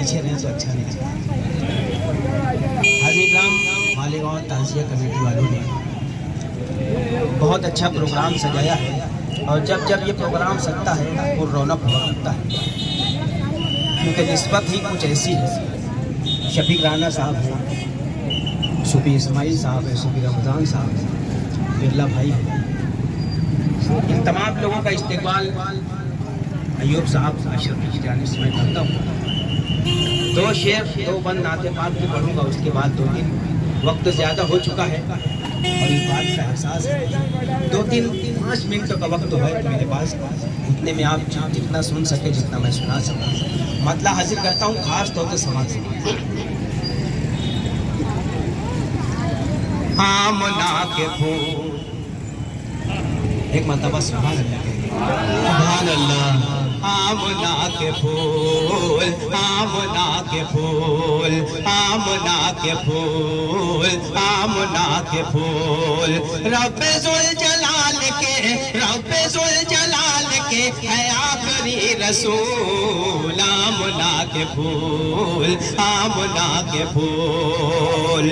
पीछे रहे तो अच्छा नहीं लगता। हाजी ग्राम मालेगांव ताजिया कमेटी वालों ने बहुत अच्छा प्रोग्राम सजाया है और जब जब ये प्रोग्राम सजता है वो रौनक हुआ करता है, क्योंकि निस्बत ही कुछ ऐसी है। शफीक राना साहब हैं, सूफी इस्माइल साहब हैं, सूफी रमज़ान साहब हैं, बिरला भाई हैं, इन तमाम लोगों का इस्तेक़बाल अयूब साहब अशरफ जाने से मैं करता हूँ। दो शेर दो बंद नाते पाक की पढ़ूँगा, उसके बाद 2-3 वक्त ज़्यादा हो चुका है और इस बात का एहसास है। 2-3-5 मिनट का वक्त है मेरे पास, उतने में आप जितना सुन सके जितना मैं सुना सकूँ मतलब हाजिर करता हूँ, खास तौर पर समाज से। आमना के फूल एक मरतबा सुभान अल्लाह। आमना के फूल, आमना के फूल, आमना के फूल, आमना के फूल, रब्बे ज़ुल जलाल के, रब्बे ज़ुल जलाल के है आखिरी रसूल। आमना के फूल, आमना के फूल,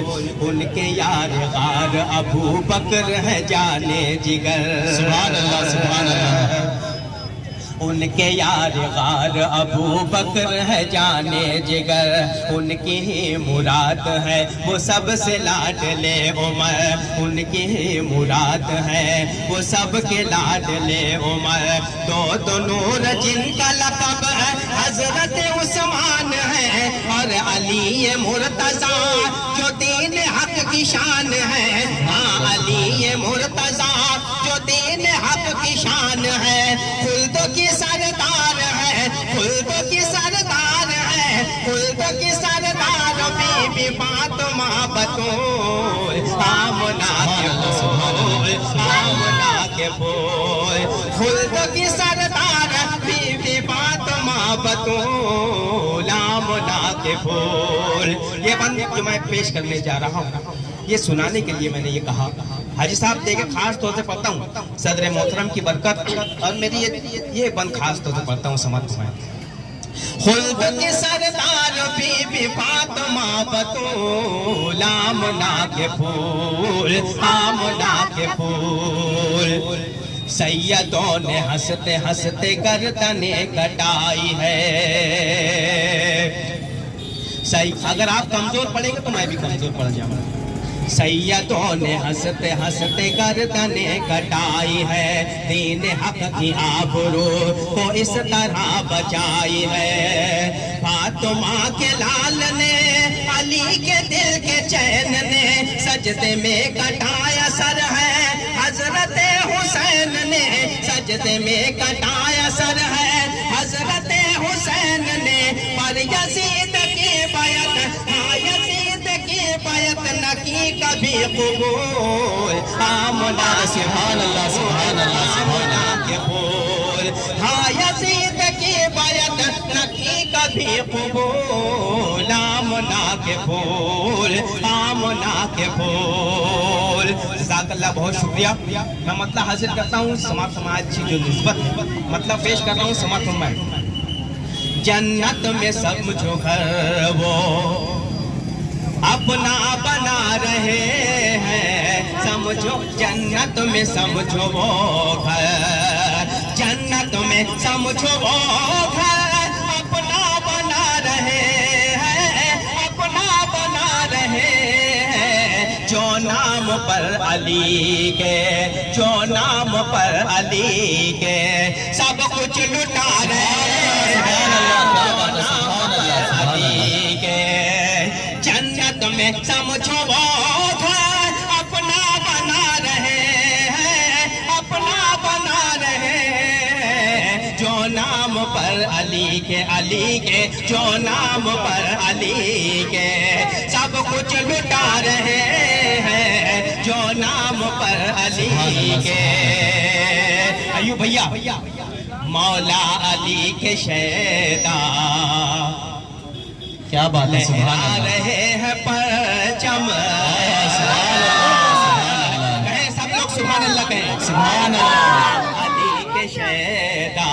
उनके यार गार अबू बकर है जाने जिगर। सुभान अल्लाह, सुभान अल्लाह। उनके यार गार अबू बकर है जाने जिगर, उनकी ही मुराद है वो सबसे लाडले उमर, उनकी ही मुराद है वो सबके लाडले उमर। दो नूर जिनका लक़ब है हजरत उस्मान है और अली मुर्तज़ा जो दीन हक की शान है। हाँ, अली मुर्तज़ा जो दीन हक की शान है, खुल्द की सरदार है, खुल्द की सरदार है, खुल्द की सरदार बीबी फातिमा बतूल। आमना के फूल, आमना के फूल, खुल्द की सरदार बीबी फातिमा बतूल। आमना के फूल। ये बंद जो मैं पेश करने जा रहा हूँ, ये सुनाने के लिए मैंने ये कहा। हाजी साहब देखे खास तौर से पढ़ता हूँ सदर मोहतरम की बरकत, और मेरी ये बंद खास तौर से पढ़ता हूँ समझ में। खुल्द के सरदार बीबी फातिमा बतूल। आमना के फूल, आमना के फूल, सैयदों ने हंसते हंसते गर्दने कटाई है। सही, अगर आप कमजोर पड़ेंगे तो मैं भी कमजोर पड़ जाऊंगा। सैयदों ने हंसते हंसते गर्दने कटाई है, दीन हक की आबरू को इस तरह बचाई है। फातिमा के लाल ने अली के दिल के चैन ने सजदे में कटाया सर है, हजरत हुसैन ने सजदे में कटाया सर है, हजरत हुसैन ने। पर यजीद की बैत, हाँ यजीद की बैत न की कभी कबूल। आमना सुभान अल्लाह, सुभान अल्लाह, आमना के फूल, हाँ यजीद की बैत न की कभी कबूल। आमना के फूल, आमना के फूल। जज़ाकल्लाह, बहुत शुक्रिया। मैं मतलब हाजिर करता हूँ समाज की जो निस्बत है, मतलब पेश कर रहा हूँ समर्थन में। जन्नत में समझो घर वो अपना बना रहे हैं, समझो जन्नत में समझो वो घर, जन्नत में समझो वो घर अपना बना रहे हैं, अपना बना रहे हैं। जो नाम पर अली के, जो नाम पर अली के सब कुछ लुटा रहे हैं। जन्नत में समझो वो घर अपना बना रहे हैं, अपना बना रहे हैं। जो नाम पर अली के, अली के जो नाम पर अली के सब कुछ लुटा रहे हैं। जो नाम पर अली के। अय्यूब भैया, मौला अली के शैदा क्या बात है, सुभान अल्लाह। रहे हैं परचम, कहें सब लोग सुभान अल्लाह, कहें सुभान अल्लाह। अली के शैदा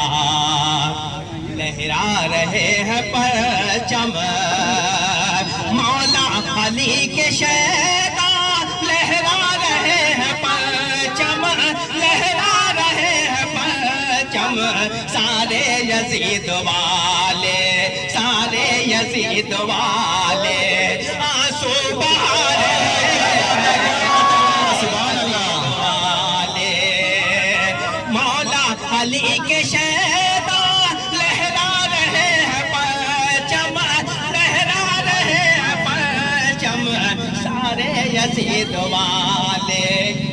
लहरा रहे हैं परचम, परचम, मौला अली के शैतान लहरा रहे हैं परचम, लहरा रहे हैं परचम। सारे यजीद वाले, सारे यजीद वाले आंसू बहा रहे हैं वाले, मौला अली के शैतान लहरा रहे हैं परचम, लहरा रहे हैं परचम। सारे यजीद वाले।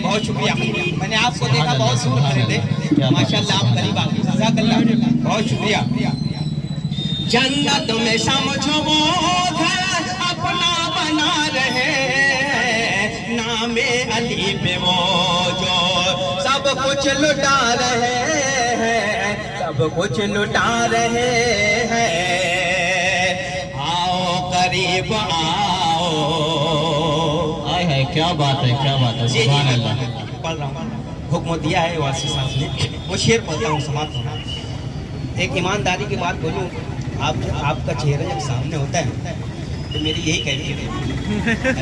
बहुत शुक्रिया, मैंने आपको देखा बहुत दूर खड़े थे, माशाल्लाह आप करीब आ गए, जज़ाकल्लाह, बहुत शुक्रिया। जन्नत में समझो वो घर अपना बना रहे हैं, नामे अली पे वो जो सब कुछ लुटा रहे हैं, सब कुछ लुटा रहे हैं। आओ करीब आओ। आए है, क्या बात है, क्या बात है, सुभान अल्लाह। पढ़ रहा हूँ, हुक्म दिया है वासी साहब ने, वो शेर पढ़ता हूँ, समाप्त होना। एक ईमानदारी की बात बोलूँ, आपका चेहरा जब सामने होता है तो मेरी यही कैफियत है,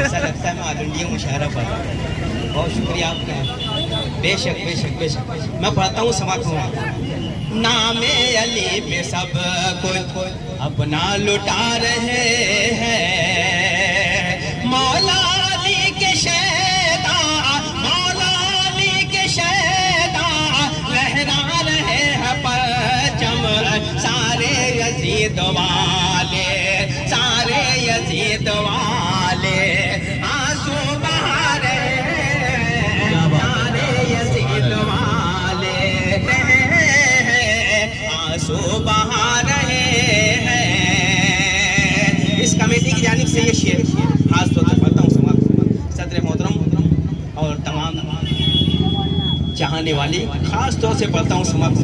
ऐसा लगता है मैं ऑल इंडिया मुशायरा पढ़ रहा हूँ। बहुत शुक्रिया आपका, बेशक बेशक बेशक। मैं पढ़ता हूँ, समाप्त होना। नामे अली पे सब कुछ अपना लुटा रहे हैं, मौला अली के शैतान, मौला अली के शैतान लहरा रहे हैं परचम। सारे यजीद वाले, सारे यजीद वाले आंसू बहा रहे हैं, सारे यजीद वाले आंसू बहा रहे हैं। इस कमेटी की जानिब से ये शेर खास तौर पर पढ़ता हूँ, समाप्त। सदर मोहतरम और तमाम चाहने वाले खास तौर से पढ़ता हूँ, समाप्त।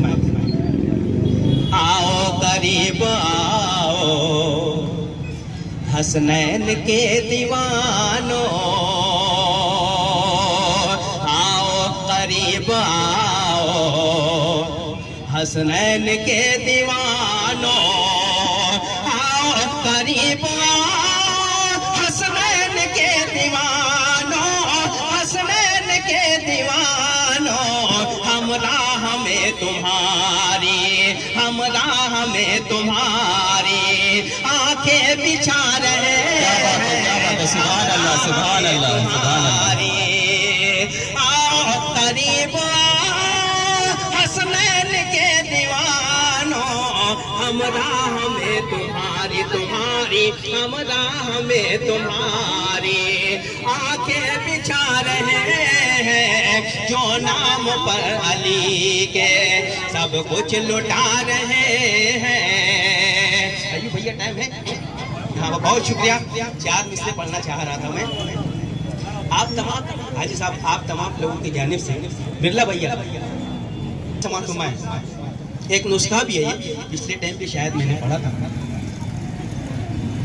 आओ करीब आओ हसनैन के दीवानों, आओ करीब आओ हसनैन के दीवानों, आओ करीब आओ हसनैन के दीवानों, हसनैन के दीवानों। हमराह में तुम्हारी, हमराह में तुम्हारी आंखें बिछा रहे हैं, सुभान अल्लाह, सुभान अल्लाह, सुभान अल्लाह। आओ करीब हसनैन के दीवानों, हमराह में तुम्हारी, तुम्हारी हमराह में तुम्हारी आंखें बिछा रहे हैं। जो नाम पर अली के सब कुछ लुटा रहे हैं। अय्यूब भैया टाइम है? हाँ बहुत शुक्रिया। 4 मिसरे पढ़ना चाह रहा था मैं। आप तमाम हाजी साहब, आप तमाम लोगों की जानिब से बिरला भैया समातुमाएं, एक नुस्खा भी है ये, पिछले टाइम पे शायद मैंने पढ़ा था।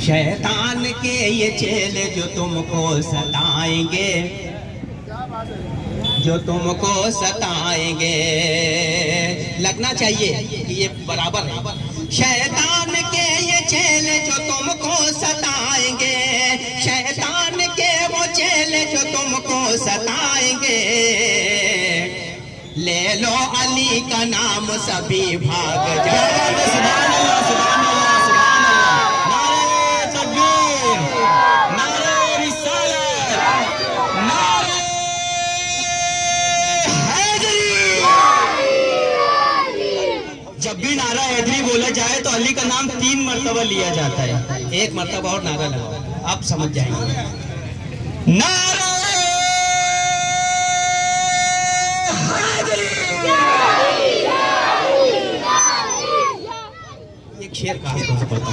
शैतान के ये चेले जो तुमको सताएंगे, जो तुमको सताएंगे, लगना चाहिए कि ये बराबर है। शैतान के ये चेले जो तुमको सताएंगे, शैतान के वो चेले जो तुमको सताएंगे, ले लो अली का नाम सभी भाग जाएंगे। सुभान अल्लाह, सुभान अल्लाह, सुभान अल्लाह। नारे तकबीर, नारे रिसालत, नारे जब भी नारा हैदरी बोला जाए तो अली का नाम 3 मर्तबा लिया जाता है। एक मर्तबा और नारा लगाओ, आप समझ जाएंगे। नारा हैदरी। एक शेर का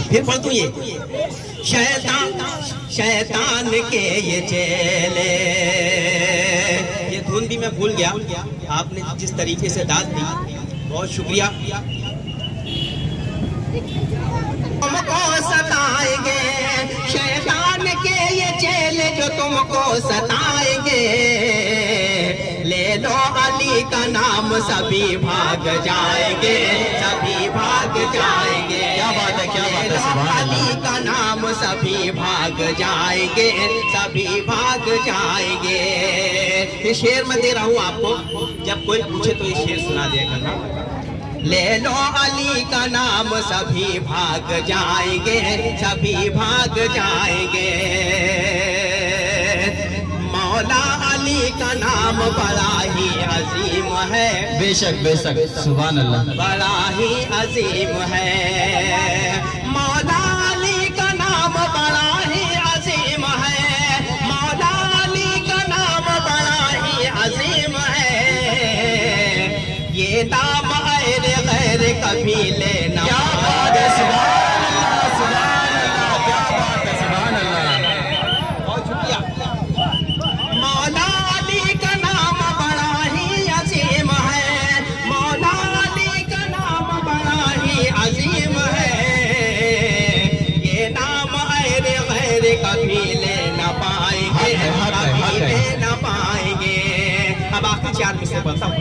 फिर पढ़ दूं ये। शैतान, शैतान के ये चेले, ये धुन भी मैं भूल गया, आपने जिस तरीके से दाद दी, बहुत शुक्रिया। तुमको सताएंगे, शैतान के ये चेले जो तुमको सताएंगे, ले लो अली का नाम सभी भाग जाएंगे, सभी भाग जाएंगे। क्या बात है, क्या बात है, सुभान अल्लाह। अली का नाम सभी भाग जाएंगे, सभी भाग जाएंगे। ये शेर मैं दे रहा हूँ आपको, जब कोई पूछे तो ये शेर सुना दिया करना। ले लो अली का नाम सभी भाग जाएंगे, सभी भाग जाएंगे। मौला अली का नाम बड़ा ही अजीम है, बेशक बेशक, सुभान अल्लाह। बड़ा ही अजीम है। मौला अली का नाम बड़ा ही अजीम है, मौला अली का नाम बड़ा ही अजीम है। ये नाम ऐरे गैर कभी लेना। क्या बात है, सुभान अल्लाह, सुभान अल्लाह, क्या बात है, सुभान अल्लाह। बहुत शुक्रिया। मौला अली का नाम बड़ा ही अजीम है, मौला अली का नाम बड़ा ही अजीम है। ये नाम ऐरे गैर कभी ले न पाएंगे, कभी ले न पाएंगे। अब आखिरी 4 मिसरे पढ़ता हूँ।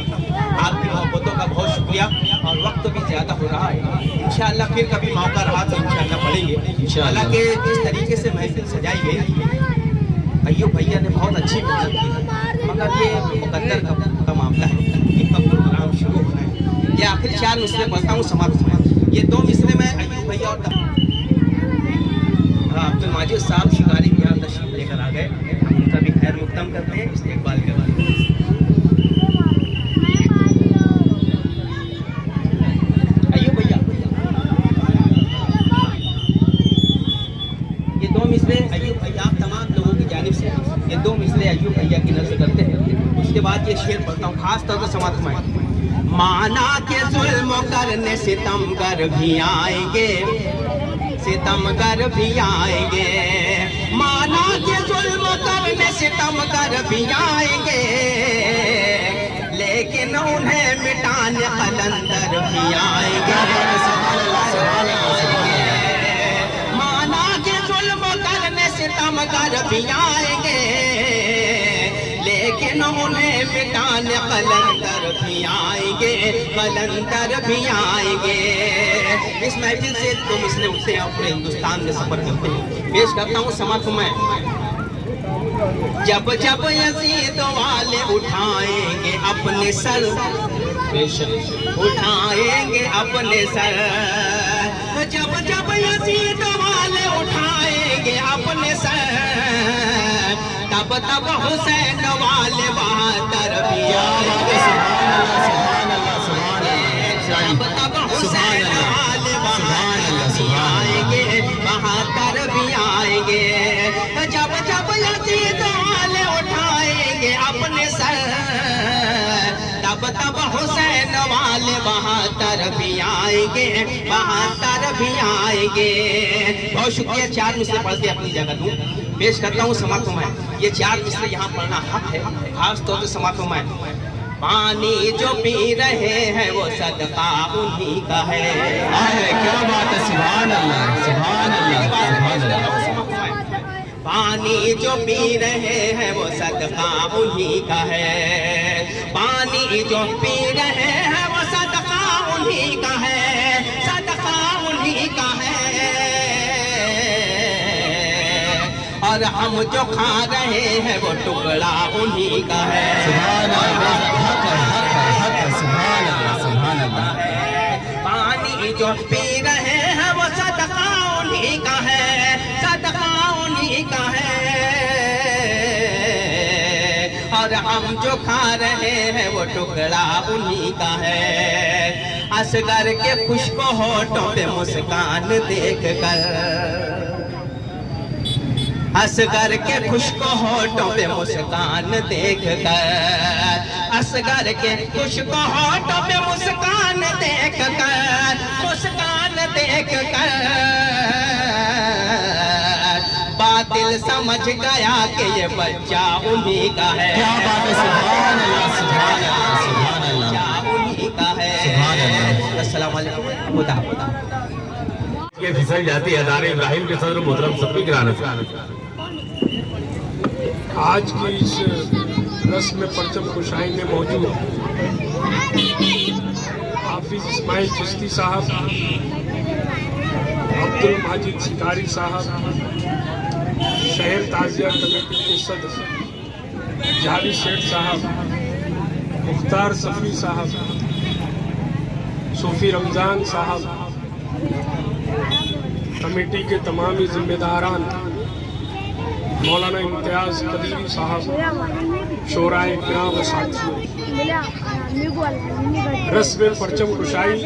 आपकी मोहब्बतों का बहुत शुक्रिया, और वक्त भी ज्यादा हो रहा है। इंशाअल्लाह फिर कभी मौका रहा तो इंशाअल्लाह पढ़ेंगे। हालांकि जिस तरीके से महफिल सजाई गई, अय्यूब भैया ने बहुत अच्छी मेहनत की, मगर ये मुकद्दर का मामला है कि कब प्रोग्राम शुरू होना है। ये आखिर 4 मिसरे पढ़ता हूँ समाप्त में। ये 2 मिसरे में अय्यूब भैया और अब्दुल माजिद साहब शिकारी भी यहाँ तशरीफ लेकर आ गए। उनका भी खैर मुक़द्दम करते हैं, इस्तेक़बाल के बाद। अय्यूब भैया, ये 2 मिसरे अय्यूब भैया, आप तमाम लोगों की जानिब से ये 2 मिसरे अय्यूब भैया की नज़र करते हैं। उसके बाद ये शेर पढ़ता हूँ, खास तौर पर समाप्त में। माना के जुल्म करने सितमगर भी आएंगे, सितमगर भी आएंगे। माना के जुल्म करने सितमगर भी आएंगे, लेकिन उन्हें मिटाने कलंदर भी आएंगे। माना के जुल्म करने सितमगर भी आएंगे, लेकिन उन्हें मिटाने कलंदर भी आएंगे, कलंदर भी आएंगे। इस महफिल से 2 मिसरे उठते हैं और पूरे हिंदुस्तान में सफर करते हैं। पेश करता हूँ समाप्त में। जब जब यजीद वाले उठाएंगे अपने सर, उठाएंगे अपने सर। जब जब यजीद वाले उठाएंगे अपने सर, तब तब हुसैन वाले बहादुर भी आएंगे। तब तब हुसैन वाले बहादुर भी आएंगे, बहादुर भी आएंगे। जब जब यजीद वाले उठाएंगे अपने सर, तब तब हुसैन वाले बहादुर भी आएंगे, बहादुर भी आएंगे। बहुत शुक्रिया। 4 मिसरे पढ़ के अपनी जगह दूँ, पेश करता हूँ समाप्त में। ये 4 मिसरे यहाँ पढ़ना हक है, खास तौर से समाप्त में। पानी जो पी रहे हैं वो सदका उन्हीं का है। क्या बात है, सुभान अल्लाह, सुभान अल्लाह, सुभान अल्लाह। पानी जो पी रहे हैं वो सदका उन्हीं का है। पानी जो पी रहे हैं वो सदका उन्हीं का है, सदका उन्हीं का है। और हम जो खा रहे हैं वो टुकड़ा उन्हीं का है। सुभान अल्लाह, हक है, हक है, हक है, सुभान अल्लाह, सुभान अल्लाह। पानी जो पी रहे हैं वो सदका उन्हीं का है, सदका उन्हीं का है। और हम जो खा रहे हैं वो टुकड़ा उन्हीं का है। असगर के खुश्क होठों पे मुस्कान देख कर, असगर के खुश्क होठों पे मुस्कान देख कर, असगर के खुश्क होठों पे मुस्कान देख कर, मुस्कान देख कर बातिल समझ गया कि ये बच्चा उन्हीं का है। क्या बात है, सुभान अल्लाह, सुभान अल्लाह, सुभान अल्लाह, बच्चा उन्हीं का है। सुभान अल्लाह। अस्सलाम वालेकुम। खुदा खुदा। ये फिसल जाती है दार इब्राहिम के सदर मोहतरम सभी गिराने से। आज की इस रस्म में परचम कुशाई में मौजूद हाफिज इस्माइल चिश्ती साहब, अब्दुल माजिद शिकारी साहब, शहर ताजिया कमेटी के सदस्य जावी शेख साहब, मुख्तार सफ़ी साहब, सूफी रमज़ान साहब, कमेटी के तमामी जिम्मेदारान, मौलाना इम्तियाज़ कदीरी साहब, शोराए इकराम व साथियों, रस्म परचम कुशाई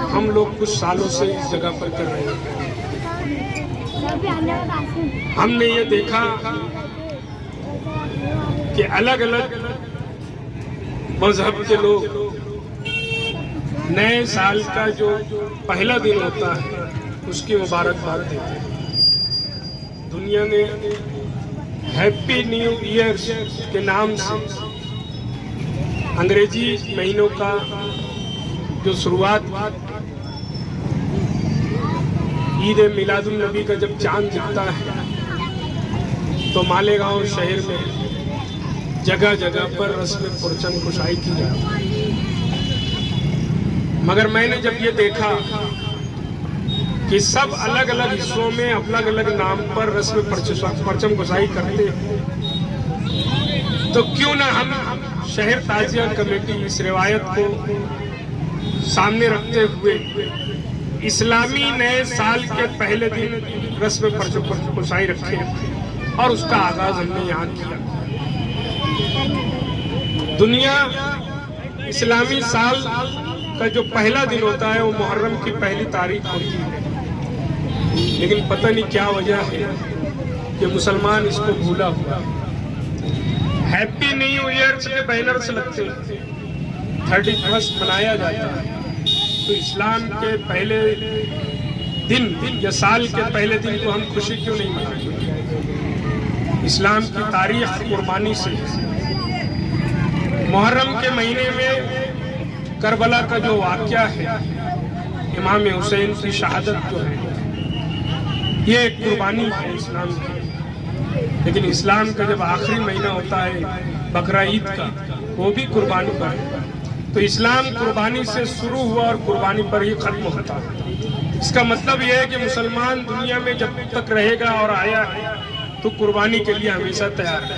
हम लोग कुछ सालों से इस जगह पर कर रहे हैं। हमने ये देखा कि अलग अलग मजहब के लोग नए साल का जो पहला दिन होता है उसकी मुबारकबाद देते हैं। दुनिया ने हैप्पी न्यू ईयर के नाम से अंग्रेजी महीनों का जो शुरुआत ईद मिलादुल नबी का जब चांद दिखता है तो मालेगांव शहर में जगह जगह पर रस्म परचम कुशाई की जाती है। मगर मैंने जब ये देखा कि सब अलग अलग हिस्सों में अलग अलग नाम पर रस्म परचम कुशाई करते हैं, तो क्यों ना हम शहर ताजिया कमेटी इस रिवायत को सामने रखते हुए इस्लामी नए साल के पहले दिन रस्म परचम कुशाई रखें, और उसका आगाज हमने यहाँ किया। दुनिया इस्लामी साल का जो पहला दिन होता है वो मुहर्रम की पहली तारीख होती है, लेकिन पता नहीं क्या वजह है कि मुसलमान इसको भूला हुआ। हैप्पी न्यू ईयर के बैनर्स लगते हैं, 31 मनाया जाता है, तो इस्लाम के पहले दिन या साल के पहले दिन को हम खुशी क्यों नहीं मनाते? इस्लाम की तारीख कुर्बानी से, मुहर्रम के महीने में करबला का जो वाक़या है, इमाम हुसैन की शहादत जो है, ये एक कुर्बानी है इस्लाम की। लेकिन इस्लाम का जब आखिरी महीना होता है बकरा ईद का, वो भी कुर्बानी पर है। तो इस्लाम कुर्बानी से शुरू हुआ और कुर्बानी पर ही खत्म होता है। इसका मतलब यह है कि मुसलमान दुनिया में जब तक रहेगा और आया है तो कुर्बानी के लिए हमेशा तैयार है।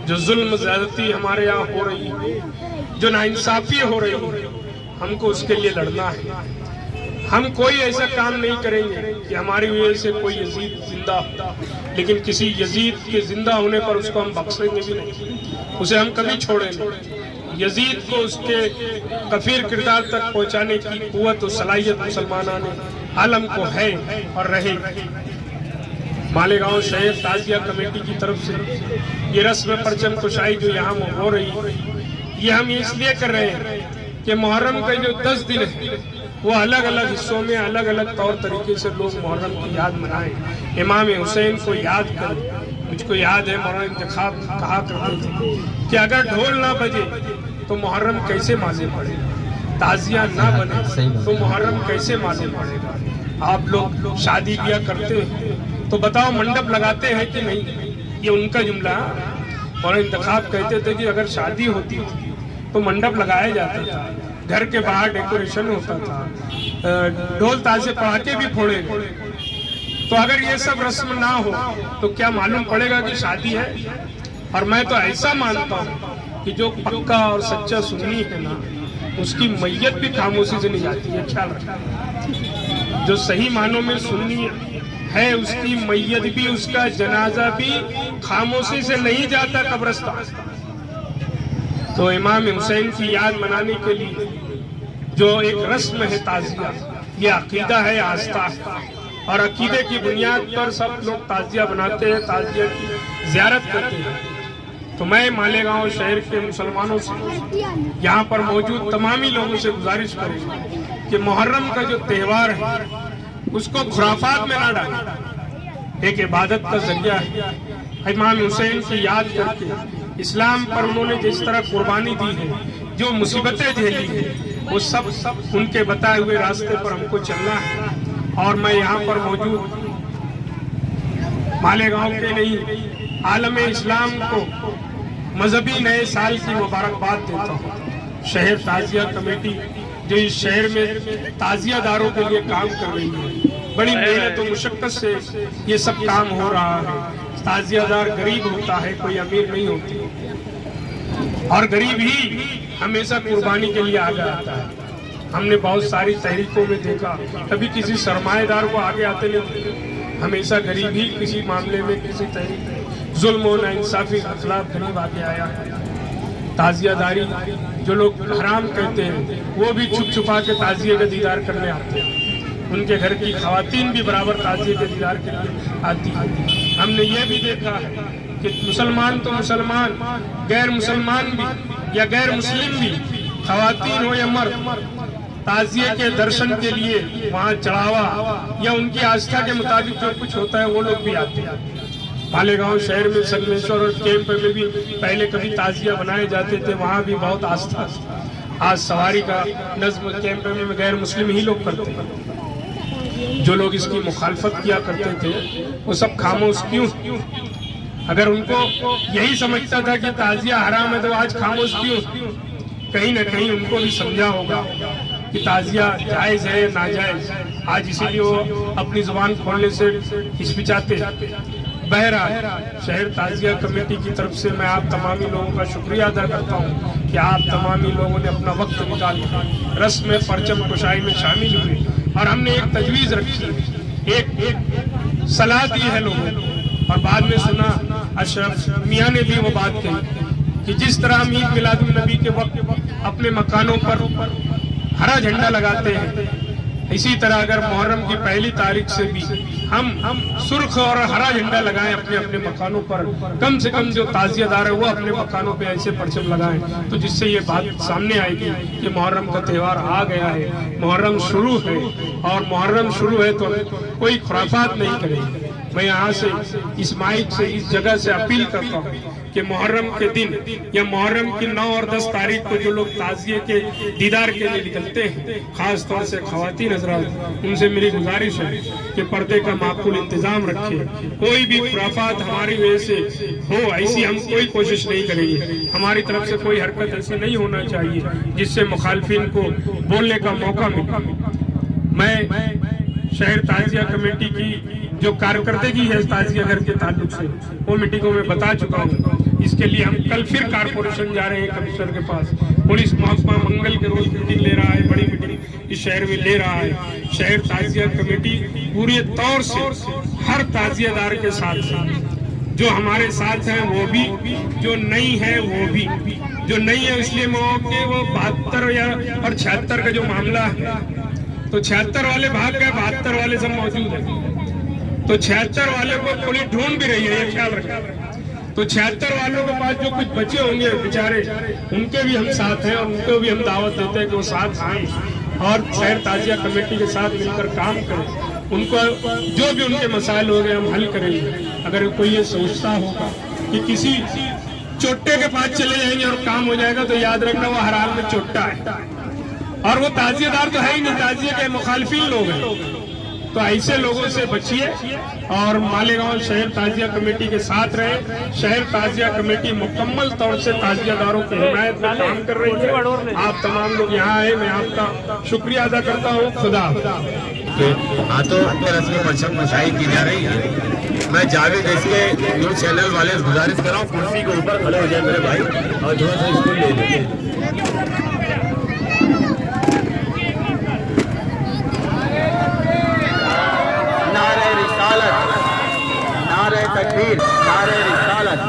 जो जुल्म ज़्यादती हमारे यहाँ हो रही है, जो नाइंसाफी हो रही है, हमको उसके लिए लड़ना है। हम कोई ऐसा काम नहीं करेंगे कि हमारी वजह से कोई यजीद जिंदा हो, लेकिन किसी यजीद के जिंदा होने पर उसको हम बख्शेंगे भी नहीं, उसे हम कभी छोड़ेंगे। यजीद को उसके कफीर किरदार तक पहुंचाने की कुव्वत और सलाहियत मुसलमानों ने आलम को है और रहेगी। मालेगांव शहर ताजिया कमेटी की तरफ से ये रस्म परचम कुशाई जो यहाँ हो रही है, ये हम इसलिए कर रहे हैं कि मुहर्रम के जो 10 दिन है वो अलग अलग हिस्सों में अलग अलग तौर तरीके से लोग मुहर्रम की याद मनाएं, इमाम हुसैन को याद करें। मुझको याद है मौलाना इंतखाब कहा करते थे कि अगर ढोल ना बजे तो मुहर्रम कैसे मालूम पड़ेगा, ताजिया ना बने तो मुहर्रम कैसे मालूम पड़ेगा। आप लोग शादी ब्याह करते हैं तो बताओ मंडप लगाते हैं कि नहीं? ये उनका जुमला। मौलाना इंतखाब कहते थे कि अगर शादी होती तो मंडप लगाया जाता था, घर के बाहर डेकोरेशन होता था, ढोल ताजे पटाखे भी फोड़े। तो अगर ये सब रस्म ना हो तो क्या मालूम पड़ेगा कि शादी है? और मैं तो ऐसा मानता हूँ कि जो पक्का और सच्चा सुन्नी है ना, उसकी मैयत भी खामोशी से नहीं जाती है। ख्याल रखना, जो सही मानों में सुन्नी है उसकी मैयत भी, उसका जनाजा भी खामोशी से नहीं जाता कब्रिस्तान। तो इमाम हुसैन की याद मनाने के लिए जो एक रस्म है ताजिया, ये अकीदा है, आस्था है, और अकीदे की बुनियाद पर सब लोग ताजिया बनाते हैं, ताजिया की ज़ियारत करते हैं। तो मैं मालेगांव शहर के मुसलमानों से, यहाँ पर मौजूद तमामी लोगों से गुजारिश करूँगा कि मुहर्रम का जो त्यौहार है उसको खुराफात में ना डालें। एक इबादत का जरिया है। इमाम हुसैन की याद करके इस्लाम पर उन्होंने जिस तरह कुर्बानी दी है, जो मुसीबतें झेली है, वो सब उनके बताए हुए रास्ते पर हमको चलना है। और मैं यहाँ पर मौजूद मालेगांव के नहीं, आलम इस्लाम को मजहबी नए साल की मुबारकबाद देता हूँ। शहर ताजिया कमेटी जो इस शहर में ताजियादारों के लिए काम कर रही है, बड़ी मेहनत और मुशक्कत से ये सब काम हो रहा है। ताजियादार गरीब होता है, कोई अमीर नहीं होती, और गरीब ही हमेशा कुर्बानी के लिए आगे आता है। हमने बहुत सारी तहरीकों में देखा, कभी किसी सरमाएदार को आगे आते नहीं, हमेशा गरीब ही किसी मामले में, किसी तहरीक में जुल्म और नाइंसाफी के खिलाफ गरीब आगे आया है। ताजियादारी जो लोग हराम कहते हैं, वो भी छुप छुपा के ताजिए का दीदार करने आते हैं। उनके घर की खवातीन भी बराबर ताजिए के दीदार के लिए आती है। हमने ये भी देखा है कि मुसलमान तो मुसलमान, गैर मुसलमान भी या गैर मुस्लिम भी, खवातीन हो या मर्द, ताजिए के दर्शन के लिए वहाँ चढ़ावा या उनकी आस्था के मुताबिक जो कुछ होता है वो लोग भी आते हैं। मालेगांव शहर में संगमेश्वर और कैंप में भी पहले कभी ताजिया बनाए जाते थे, वहाँ भी बहुत आस्था। आज सवारी का नज्म कैंप में गैर मुस्लिम ही लोग करते हैं। जो लोग इसकी मुखालफत किया करते थे वो सब खामोश क्यों? अगर उनको यही समझता था कि ताजिया हराम है तो आज खामोश क्यों? कहीं न कहीं उनको भी समझा होगा कि ताजिया जायज है या नाजायज। आज इसीलिए वो अपनी जुबान खोलने से हिचकिचाते। बहरहाल शहर ताजिया कमेटी की तरफ से मैं आप तमामी लोगों का शुक्रिया अदा करता हूँ कि आप तमामी लोगों ने अपना वक्त निकाल रस्म परचम कुशाई में शामिल हुए, और हमने एक तजवीज़ रखी, एक सलाह दी है लोगों को, और बाद में सुना अशरफ मियाँ ने भी वो बात कही कि जिस तरह हम ईद मिलादुन नबी के वक्त अपने मकानों पर हरा झंडा लगाते हैं, इसी तरह अगर मुहर्रम की पहली तारीख से भी हम सुर्ख और हरा झंडा लगाएं अपने अपने मकानों पर, कम से कम जो ताजियादार है वो अपने मकानों पे ऐसे परचम लगाएं, तो जिससे ये बात सामने आएगी कि मुहर्रम का त्यौहार आ गया है, मुहर्रम शुरू है, और मुहर्रम शुरू है तो कोई खुराफात नहीं करेगी। मैं यहाँ से इस माइक से, इस जगह से अपील करता हूँ कि मुहर्रम के दिन या मुहर्रम की 9 और 10 तारीख को जो लोग ताजिए के दीदार के लिए निकलते हैं, खास तौर से खवातीन हजरात, उनसे मेरी गुजारिश है कि पर्दे का माकूल इंतजाम रखें। कोई भी खुराफात हमारी वजह से हो ऐसी हम कोई कोशिश नहीं करेंगे। हमारी तरफ से कोई हरकत ऐसी नहीं होना चाहिए जिससे मुखालफिन को बोलने का मौका मिले। मैं शहर ताजिया कमेटी की जो कारकर्दगी है ताजिया घर के ताल्लुक से, वो मीटिंगों में बता चुका हूँ। इसके लिए हम कल फिर कारपोरेशन जा रहे हैं कमिश्नर के पास। पुलिस महकमा मंगल के रोज मीटिंग ले रहा है, बड़ी मीटिंग इस शहर में ले रहा है। शहर ताजिया कमेटी पूरे तौर से हर ताजियादार के साथ है, जो हमारे साथ हैं वो भी, जो नहीं है वो भी। जो नहीं है इसलिए मौके वो 72 या और 76 का जो मामला है, तो 76 वाले भाग गए, 72 वाले सब मौजूद है। तो 76 वाले को पुलिस ढूंढ भी रही है, ये ख्याल रखें। तो 76 वालों के पास जो कुछ बचे होंगे बेचारे, उनके भी हम साथ हैं, और उनको भी हम दावत देते हैं कि वो साथ आए और शहर ताजिया कमेटी के साथ मिलकर काम करें। उनको जो भी उनके मसाइल हो गए हम हल करेंगे। अगर कोई ये सोचता होगा कि किसी चोट्टे के पास चले जाएंगे और काम हो जाएगा, तो याद रखना वो हर हाल में चोट्टा है, और वो ताजियादार तो है ही नहीं, ताजिया के मुखालफिन लोग हैं। तो ऐसे लोगों से बचिए और मालेगांव शहर ताजिया कमेटी के साथ रहे। शहर ताजिया कमेटी मुकम्मल तौर से ताजियादारों की हिमायत में काम कर रही है। आप तमाम लोग यहाँ आए, मैं आपका शुक्रिया अदा करता हूँ। खुदा हाथों पर रस्म परचम कुशाई की जा रही है। मैं जावेद इसके न्यूज चैनल वाले गुजारिश कर रहा हूँ, कुर्सी के ऊपर खड़े हो जाए मेरे भाई, और थोड़ा सा स्कूल ले लेते। नारे रिसालत, नारे तकबीर, नारे रिसालत।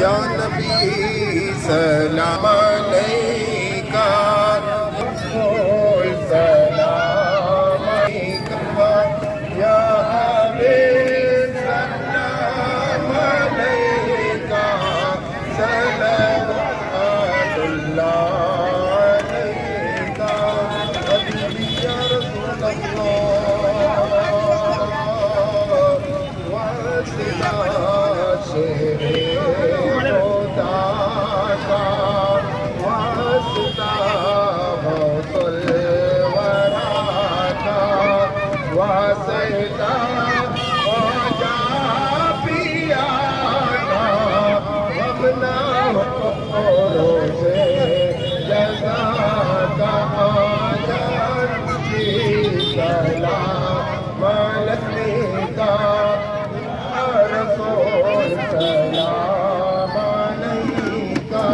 या नबी सलाम अलैका, सलाम अलैका, या हबीब सलाम अलैका, सलावतुल्लाह अलैका, हबीबी या रसूलल्लाह, वसिला शेरे खुदा का औरों से जज़ा का आदर की सलाम अलैका या रसूल सलाम अलैका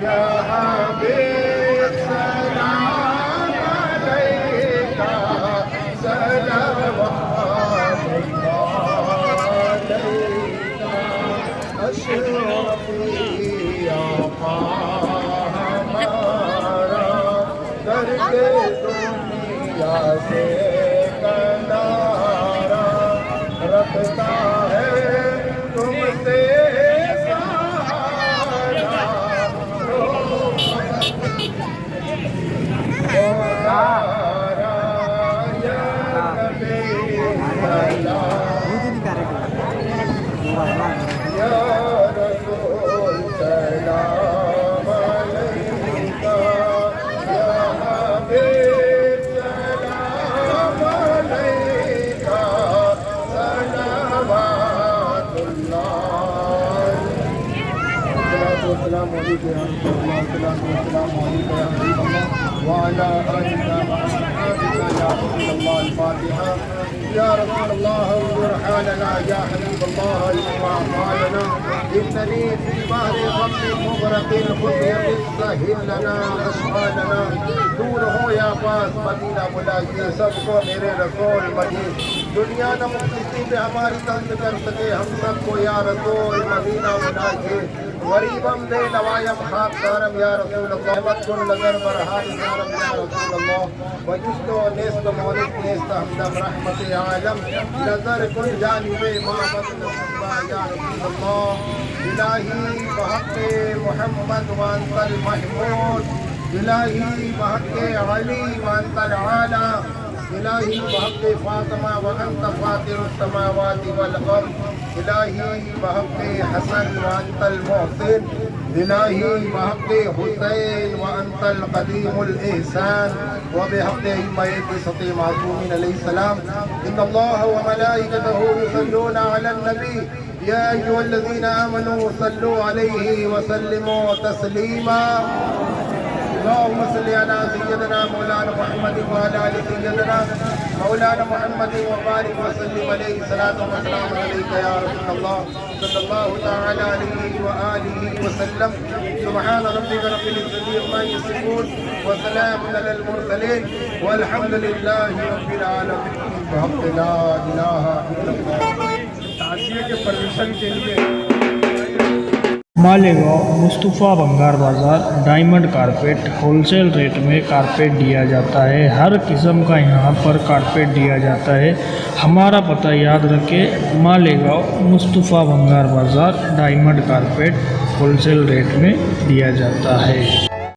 या हबीब सलाम अलैका सलावत अलैका अशरफी आका हमारा करके दुनिया से कंधारा रखता है तुमसे सहारा सहारा या नबी सलाम या रसूल सलाम अलैका या हबीब सलाम अलैका सलावतुल्लाह والسلام عليك يا رسول الله والسلام عليك يا حبيب الله وعلى آلك وأصحابك يا رسول الله الفاتحة يا رسول الله انظر حالنا يا حبيب الله اسمع قالنا إنني في بحر غم مغرق خذ يد سهل لنا أشغالنا دور ہو یا پاس مدینہ بلائیے سب کو میرے رسول مدین دنیا نہ مخلصی میں ہماری تنگ کر سکے ہم سب کو یا رسول مدینہ بلائیے غریبم دے نوایم خاک دارم یا رسول اللہ احمد کن نظر برحال دارم یا رسول اللہ وجست و نیست مولد نیست حمدم رحمت عالم نظر کن جانب محمد مصطفیٰ یا رسول اللہ الہی بحق محمد وانت المحمود الہی بحق علی وانت العالی الہی بحق فاطمہ وانت فاطر السماوات والارض الہی بحق حسن وانت المحسن الہی بحق حسین وانت القدیم الاحسان وبحق ائمۃ سطح معصومین علیہ السلام ان اللہ وملائکتہ یصلون علی النبی یا ایھا الذین آمنوا صلوا علیہ وسلموا تسلیما اللهم صل على سيدنا مولانا محمد وعلى ال سيدنا مولانا محمد وبارك وسلم عليه صلاة وسلام عليك يا رسول الله صلى الله تعالى عليه وآله وسلم سبحان ربك رب العزة عما يصفون وسلام على المرسلين والحمد لله رب العالمين بحق لا إله إلا الله تعزیے کے پرمیشن کے لیے मालेगांव मुस्तफ़ा भंगार बाज़ार डायमंड कारपेट होलसेल रेट में कारपेट दिया जाता है। हर किस्म का यहाँ पर कारपेट दिया जाता है। हमारा पता याद रखें, मालेगांव मुस्तफ़ा भंगार बाज़ार डायमंड कारपेट होलसेल रेट में दिया जाता है।